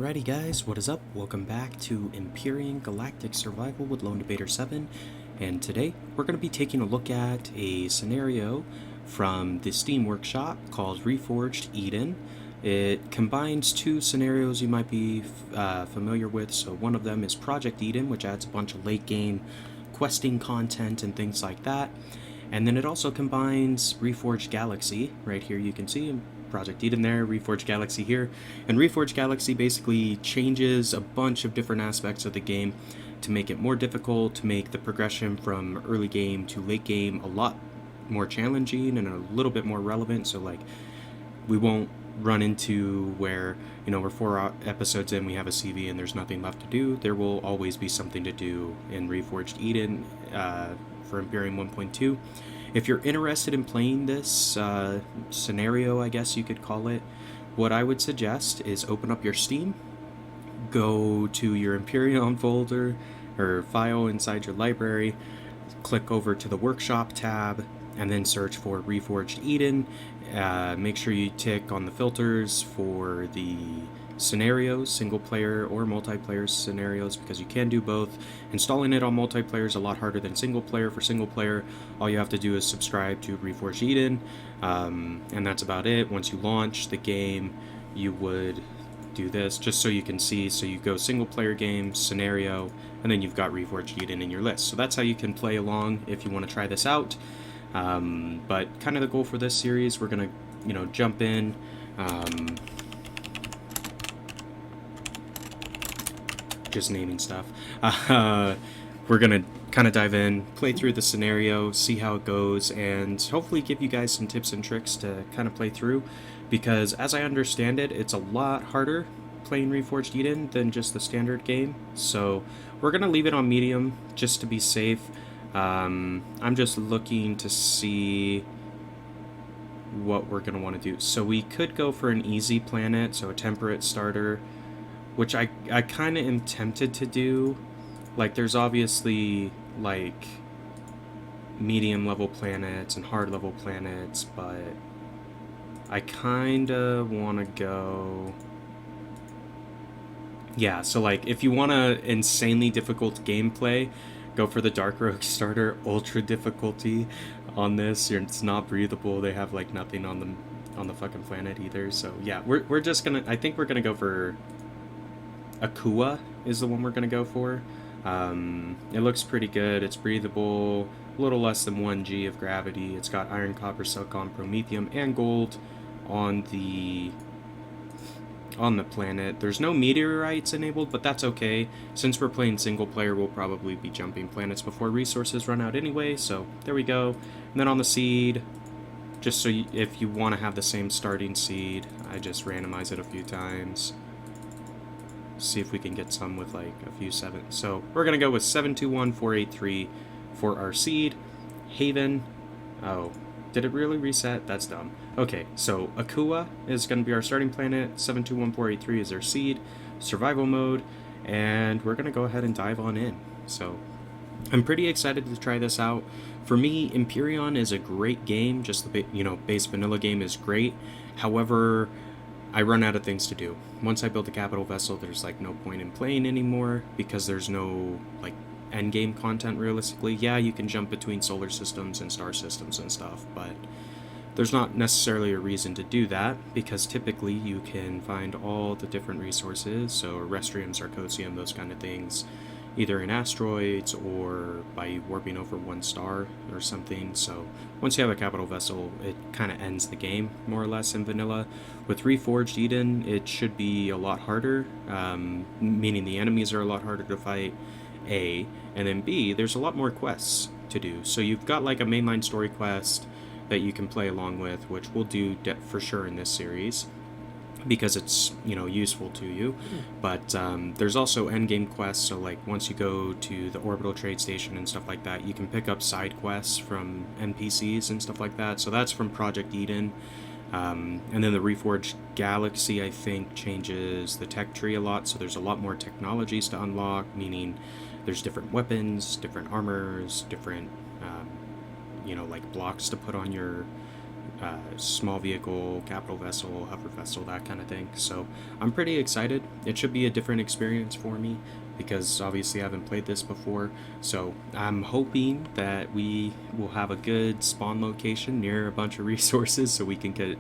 Alrighty guys, what is up? Welcome back to Empyrion Galactic Survival with Lone Debater 7, and today we're going to be taking a look at a scenario from the Steam Workshop called Reforged Eden. It combines two scenarios you might be familiar with. So one of them is Project Eden, which adds a bunch of late game questing content and things like that. And then it also combines Reforged Galaxy. Right here you can see Project Eden there, Reforged Galaxy here. And Reforged Galaxy basically changes a bunch of different aspects of the game to make it more difficult, to make the progression from early game to late game a lot more challenging and a little bit more relevant. So like, we won't run into where, you know, we're 4 episodes in, we have a CV and there's nothing left to do. There will always be something to do in Reforged Eden for Empyrion 1.2. If you're interested in playing this scenario, I guess you could call it, what I would suggest is open up your Steam, go to your Empyrion folder or file inside your library, click over to the Workshop tab, and then search for Reforged Eden. Make sure you tick on the filters for the scenarios, single player or multiplayer scenarios, because you can do both. Installing it on multiplayer is a lot harder than single player. For single player, all you have to do is subscribe to Reforged Eden, and that's about it. Once you launch the game, you would do this just so you can see. So you go single player game, scenario, and then you've got Reforged Eden in your list. So that's how you can play along if you want to try this out. But kind of the goal for this series, we're gonna, jump in. Just naming stuff. We're gonna kind of dive in, play through the scenario, see how it goes, and hopefully give you guys some tips and tricks to kind of play through, because as I understand it, it's a lot harder playing Reforged Eden than just the standard game. So we're gonna leave it on medium just to be safe. I'm just looking to see what we're gonna want to do. So we could go for an easy planet, so a temperate starter, which I kind of am tempted to do. Like, there's obviously, like, medium level planets and hard level planets, but I kind of want to go... Yeah, so, like, if you want a insanely difficult gameplay, go for the Dark Rogue starter. Ultra difficulty on this. It's not breathable. They have, like, nothing on the fucking planet either. So, yeah, we're just gonna... I think we're gonna go for... Akua is the one we're going to go for. It looks pretty good. It's breathable, a little less than 1g of gravity. It's got iron, copper, silicon, promethium, and gold on the planet. There's no meteorites enabled, but that's okay. Since we're playing single player, we'll probably be jumping planets before resources run out anyway, so there we go. And then on the seed, just so if you want to have the same starting seed, I just randomize it a few times. See if we can get some with like a few 7s. So we're gonna go with 721483 for our seed. Haven. Oh, did it really reset? That's dumb. Okay, so Akua is gonna be our starting planet. 721483 is our seed. Survival mode, and we're gonna go ahead and dive on in. So I'm pretty excited to try this out. For me, Empyrion is a great game. Just the base vanilla game is great. However, I run out of things to do. Once I build a capital vessel, there's like no point in playing anymore, because there's no like end game content realistically. Yeah, you can jump between solar systems and star systems and stuff, but there's not necessarily a reason to do that, because typically you can find all the different resources, so Restrium, Sarcosium, those kind of things, either in asteroids or by warping over one star or something. So once you have a capital vessel, it kind of ends the game, more or less, in vanilla. With Reforged Eden, it should be a lot harder, meaning the enemies are a lot harder to fight, A, and then B, there's a lot more quests to do. So you've got like a mainline story quest that you can play along with, which we'll do for sure in this series, because it's, useful to you. But there's also endgame quests, so like once you go to the orbital trade station and stuff like that, you can pick up side quests from NPCs and stuff like that. So that's from Project Eden. And then the Reforged Galaxy, I think, changes the tech tree a lot, so there's a lot more technologies to unlock, meaning there's different weapons, different armors, different like blocks to put on your small vehicle, capital vessel, hover vessel, that kind of thing. So I'm pretty excited. It should be a different experience for me because obviously I haven't played this before. So I'm hoping that we will have a good spawn location near a bunch of resources so we can get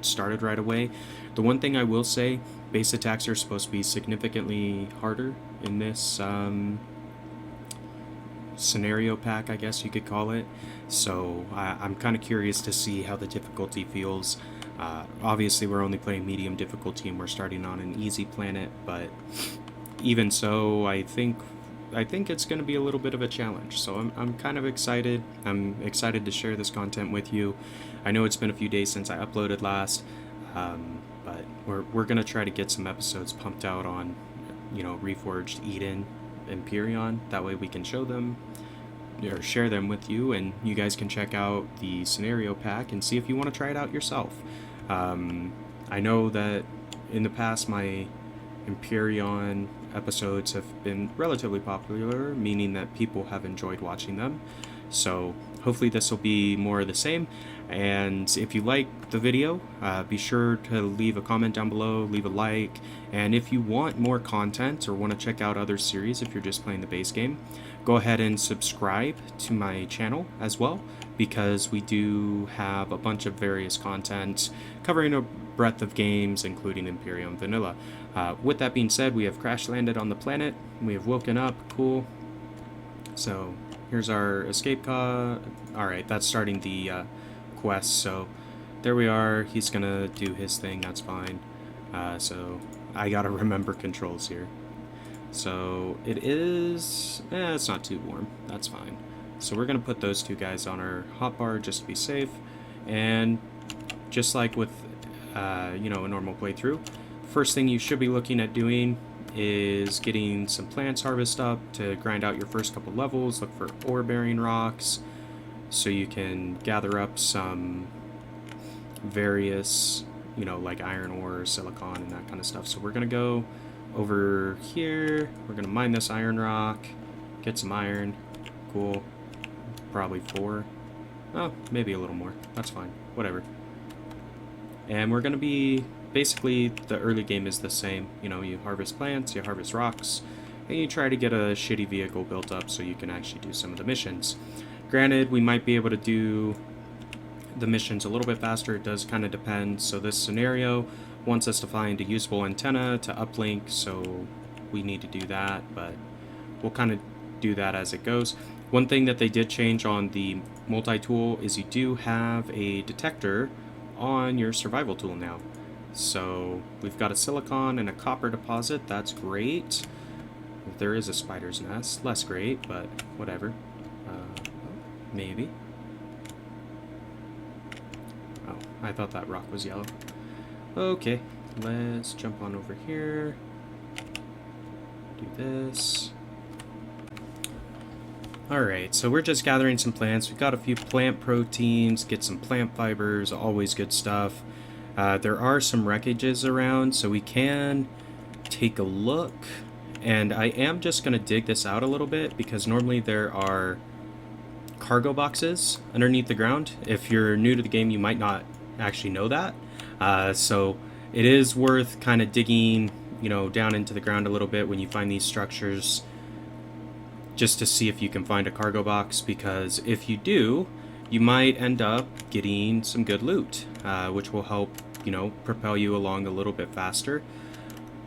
started right away. The one thing I will say, base attacks are supposed to be significantly harder in this scenario pack, I guess you could call it. So I'm kind of curious to see how the difficulty feels. Obviously, we're only playing medium difficulty and we're starting on an easy planet, but even so, I think it's going to be a little bit of a challenge. So I'm kind of excited. I'm excited to share this content with you. I know it's been a few days since I uploaded last, but we're going to try to get some episodes pumped out on, Reforged Eden, Empyrion. That way we can show them or share them with you, and you guys can check out the scenario pack and see if you want to try it out yourself. I know that in the past my Empyrion episodes have been relatively popular, meaning that people have enjoyed watching them. So hopefully this will be more of the same. And if you like the video, be sure to leave a comment down below, leave a like. And if you want more content or want to check out other series if you're just playing the base game, go ahead and subscribe to my channel as well, because we do have a bunch of various content covering a breadth of games, including Empyrion Vanilla. With that being said, we have crash landed on the planet. We have woken up. Cool. So here's our escape pod. Alright, that's starting the quest. So there we are. He's gonna do his thing. That's fine. So I gotta remember controls here. So it is... it's not too warm. That's fine. So we're gonna put those two guys on our hotbar just to be safe. And just like with a normal playthrough, first thing you should be looking at doing is getting some plants harvest up to grind out your first couple levels. Look for ore bearing rocks so you can gather up some various, like iron ore, silicon, and that kind of stuff. So we're gonna go over here. We're gonna mine this iron rock, get some iron. Cool. Probably 4. Oh, maybe a little more. That's fine. Whatever. And we're gonna be... Basically, the early game is the same. You harvest plants, you harvest rocks, and you try to get a shitty vehicle built up so you can actually do some of the missions. Granted, we might be able to do the missions a little bit faster. It does kind of depend. So this scenario wants us to find a usable antenna to uplink, so we need to do that, but we'll kind of do that as it goes. One thing that they did change on the multi-tool is you do have a detector on your survival tool now. So we've got a silicon and a copper deposit. That's great. There is a spider's nest. Less great, but whatever. Maybe. Oh, I thought that rock was yellow. Okay, let's jump on over here. Do this. Alright, so we're just gathering some plants. We've got a few plant proteins, get some plant fibers, always good stuff. There are some wreckages around, so we can take a look. And I am just going to dig this out a little bit, because normally there are cargo boxes underneath the ground. If you're new to the game, you might not actually know that. So it is worth kind of digging, down into the ground a little bit when you find these structures, just to see if you can find a cargo box, because if you do, you might end up getting some good loot, which will help, propel you along a little bit faster.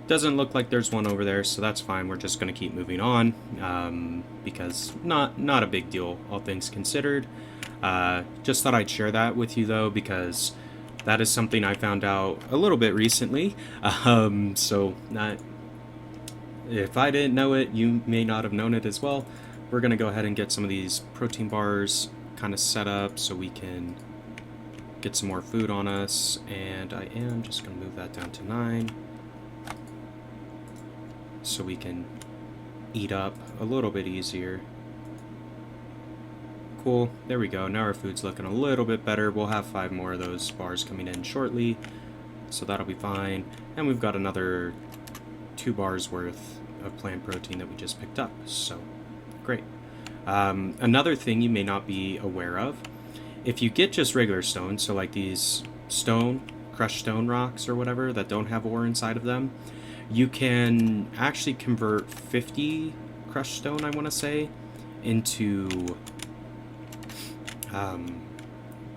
Doesn't look like there's one over there, so that's fine. We're just going to keep moving on, because not a big deal, all things considered. Just thought I'd share that with you, though, because that is something I found out a little bit recently. If I didn't know it, you may not have known it as well. We're going to go ahead and get some of these protein bars kind of set up so we can get some more food on us. And I am just going to move that down to 9 so we can eat up a little bit easier. Cool, there we go. Now our food's looking a little bit better. We'll have 5 more of those bars coming in shortly, so that'll be fine. And we've got another 2 bars worth of plant protein that we just picked up, so great. Another thing you may not be aware of if you get just regular stone, so like these crushed stone rocks or whatever that don't have ore inside of them, you can actually convert 50 crushed stone, I want to say, into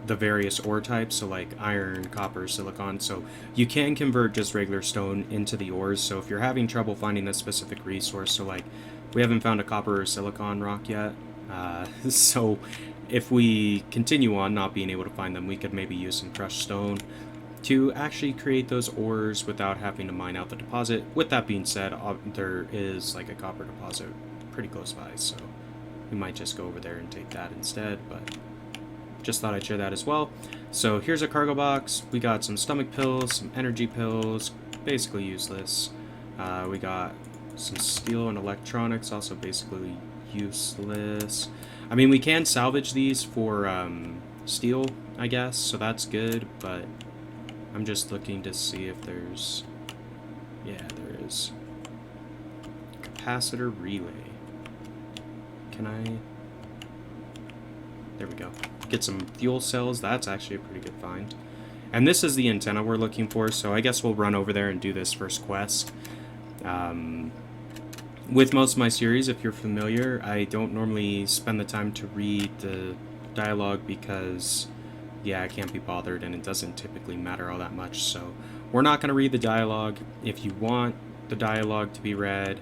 the various ore types, so like iron, copper, silicon. So you can convert just regular stone into the ores. So if you're having trouble finding a specific resource, so like we haven't found a copper or silicon rock yet, so if we continue on not being able to find them, we could maybe use some crushed stone to actually create those ores without having to mine out the deposit. With that being said, there is like a copper deposit pretty close by, so we might just go over there and take that instead, but just thought I'd share that as well. So here's a cargo box. We got some stomach pills, some energy pills, basically useless. We got some steel and electronics, also basically useless. I mean, we can salvage these for steel, I guess, so that's good, but I'm just looking to see if there's... Yeah, there is. Capacitor relay. Can I... There we go. Get some fuel cells. That's actually a pretty good find. And this is the antenna we're looking for, so I guess we'll run over there and do this first quest. With most of my series, if you're familiar, I don't normally spend the time to read the dialogue because, yeah, I can't be bothered and it doesn't typically matter all that much. So we're not going to read the dialogue. If you want the dialogue to be read,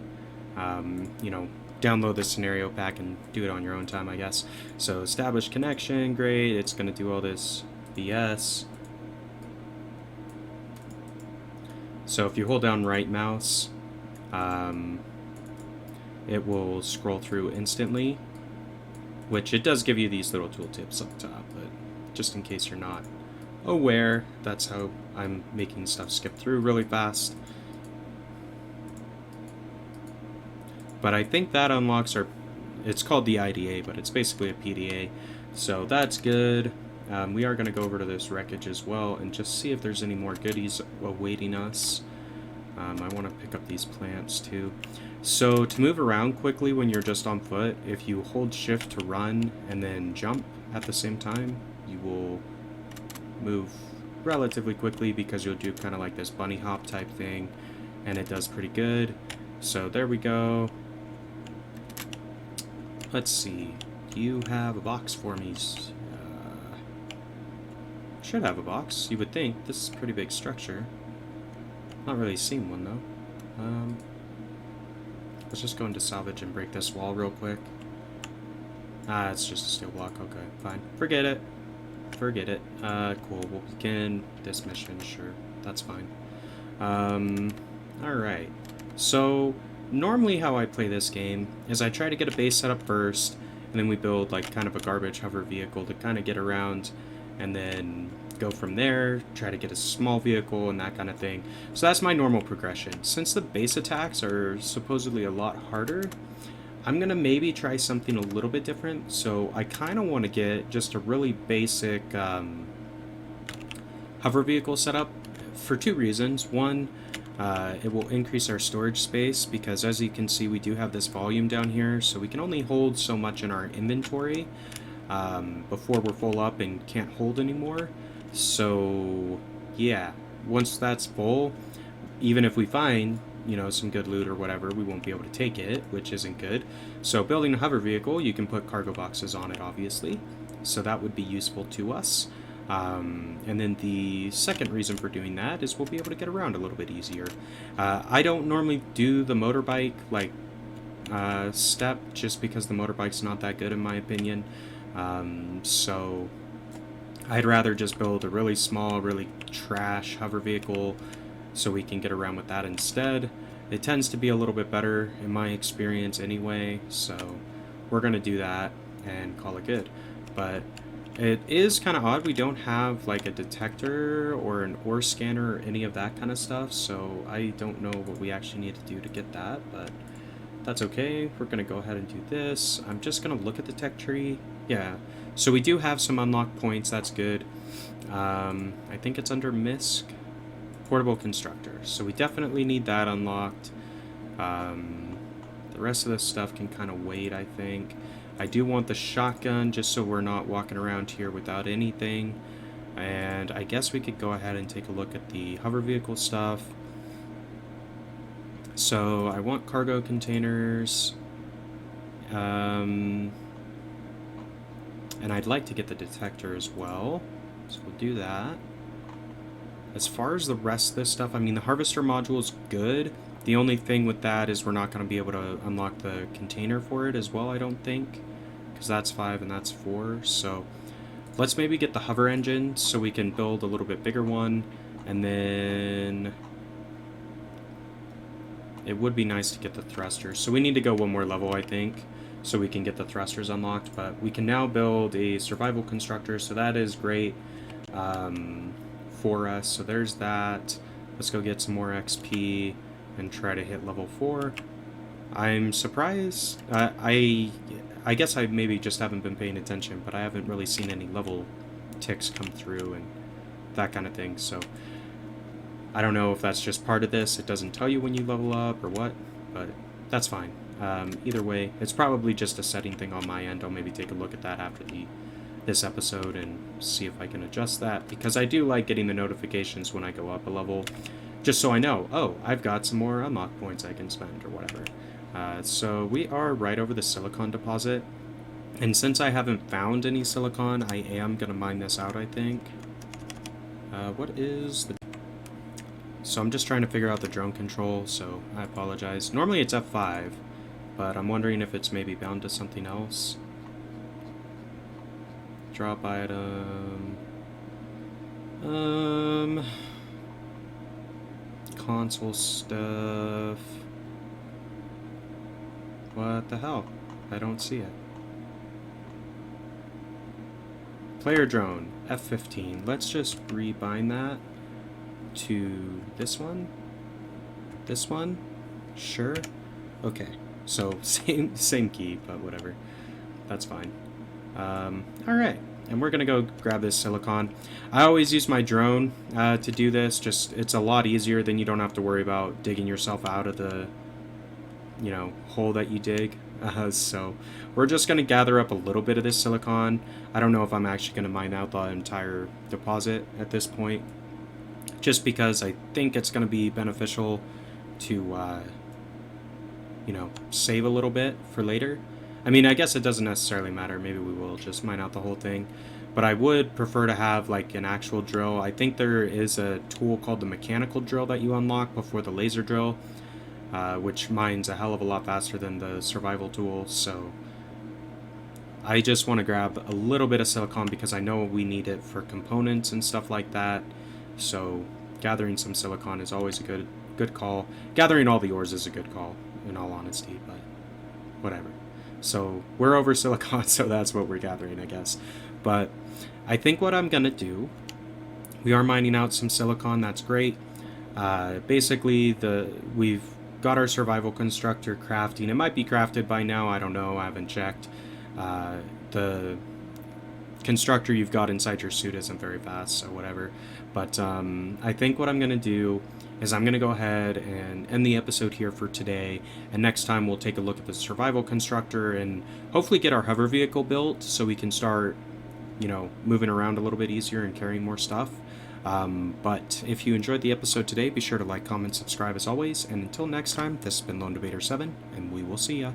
you know, download the scenario pack and do it on your own time, I guess. So establish connection, great. It's going to do all this BS. So if you hold down right mouse, it will scroll through instantly, which it does give you these little tooltips up top, but just in case you're not aware, that's how I'm making stuff skip through really fast. But I think that unlocks our, it's called the IDA, but it's basically a PDA, so that's good. We are going to go over to this wreckage as well and just see if there's any more goodies awaiting us. I want to pick up these plants too. So to move around quickly when you're just on foot, if you hold shift to run and then jump at the same time, you will move relatively quickly because you'll do kind of like this bunny hop type thing, and it does pretty good. So there we go. Let's see. Do you have a box for me? Should have a box, you would think. This is a pretty big structure. Not really seen one though. Let's just go into salvage and break this wall real quick. Ah, it's just a steel block. Okay, fine. Forget it. Forget it. Cool. We'll begin this mission. Sure, that's fine. Alright. So, normally how I play this game is I try to get a base set up first, and then we build like kind of a garbage hover vehicle to kind of get around, and then go from there, try to get a small vehicle and that kind of thing. So that's my normal progression. Since the base attacks are supposedly a lot harder, I'm gonna maybe try something a little bit different. So I kind of want to get just a really basic hover vehicle setup for two reasons. One, it will increase our storage space because, as you can see, we do have this volume down here, so we can only hold so much in our inventory before we're full up and can't hold anymore. So yeah, once that's full, even if we find, you know, some good loot or whatever, we won't be able to take it, which isn't good. So building a hover vehicle, you can put cargo boxes on it, obviously, so that would be useful to us. And then the second reason for doing that is we'll be able to get around a little bit easier. I don't normally do the motorbike like step just because the motorbike's not that good in my opinion. So I'd rather just build a really small, really trash hover vehicle so we can get around with that instead. It tends to be a little bit better in my experience anyway, so we're going to do that and call it good. But it is kind of odd we don't have like a detector or an ore scanner or any of that kind of stuff, so I don't know what we actually need to do to get that, but that's okay. We're going to go ahead and do this. I'm just going to look at the tech tree. Yeah, so we do have some unlocked points, that's good. I think it's under MISC, Portable Constructor, so we definitely need that unlocked. The rest of this stuff can kind of wait, I think. I do want the shotgun just so we're not walking around here without anything. And I guess we could go ahead and take a look at the hover vehicle stuff. So I want cargo containers. And I'd like to get the detector as well. So we'll do that. As far as the rest of this stuff, I mean, the harvester module is good. The only thing with that is we're not going to be able to unlock the container for it as well, I don't think. Because that's 5 and that's 4. So let's maybe get the hover engine so we can build a little bit bigger one. And then it would be nice to get the thrusters. So we need to go one more level, I think, so we can get the thrusters unlocked. But we can now build a survival constructor, so that is great for us. So there's that. Let's go get some more XP and try to hit level 4. I'm surprised. I guess I maybe just haven't been paying attention, but I haven't really seen any level ticks come through and that kind of thing. So I don't know if that's just part of this. It doesn't tell you when you level up or what, but that's fine. Either way, it's probably just a setting thing on my end. I'll maybe take a look at that after this episode and see if I can adjust that, because I do like getting the notifications when I go up a level, just so I know, oh, I've got some more unlock points I can spend or whatever. So we are right over the silicon deposit, and since I haven't found any silicon, I am going to mine this out, I think. What is the... So I'm just trying to figure out the drone control, so I apologize. Normally it's F5, but I'm wondering if it's maybe bound to something else. Drop item. Console stuff. What the hell? I don't see it. Player drone, F15. Let's just rebind that to this one. This one? Sure. Okay. So same key, but whatever. That's fine. Alright, and we're gonna go grab this silicon. I always use my drone to do this. Just, it's a lot easier, then you don't have to worry about digging yourself out of the, you know, hole that you dig. So we're just gonna gather up a little bit of this silicon. I don't know if I'm actually gonna mine out the entire deposit at this point, just because I think it's gonna be beneficial to you know, save a little bit for later. I mean, I guess it doesn't necessarily matter. Maybe we will just mine out the whole thing. But I would prefer to have, like, an actual drill. I think there is a tool called the mechanical drill that you unlock before the laser drill, which mines a hell of a lot faster than the survival tool. So I just want to grab a little bit of silicon because I know we need it for components and stuff like that. So gathering some silicon is always a good call. Gathering all the ores is a good call, in all honesty, but whatever. So we're over silicon, so that's what we're gathering, I guess. But I think what I'm gonna do, we are mining out some silicon. That's great. Basically, we've got our survival constructor crafting. It might be crafted by now. I don't know. I haven't checked. The constructor you've got inside your suit isn't very fast, so whatever. But I think what I'm gonna do is I'm going to go ahead and end the episode here for today, and next time we'll take a look at the survival constructor and hopefully get our hover vehicle built so we can start, you know, moving around a little bit easier and carrying more stuff. But if you enjoyed the episode today, be sure to like, comment, subscribe as always, and until next time, this has been Lone Debater 7, and we will see ya.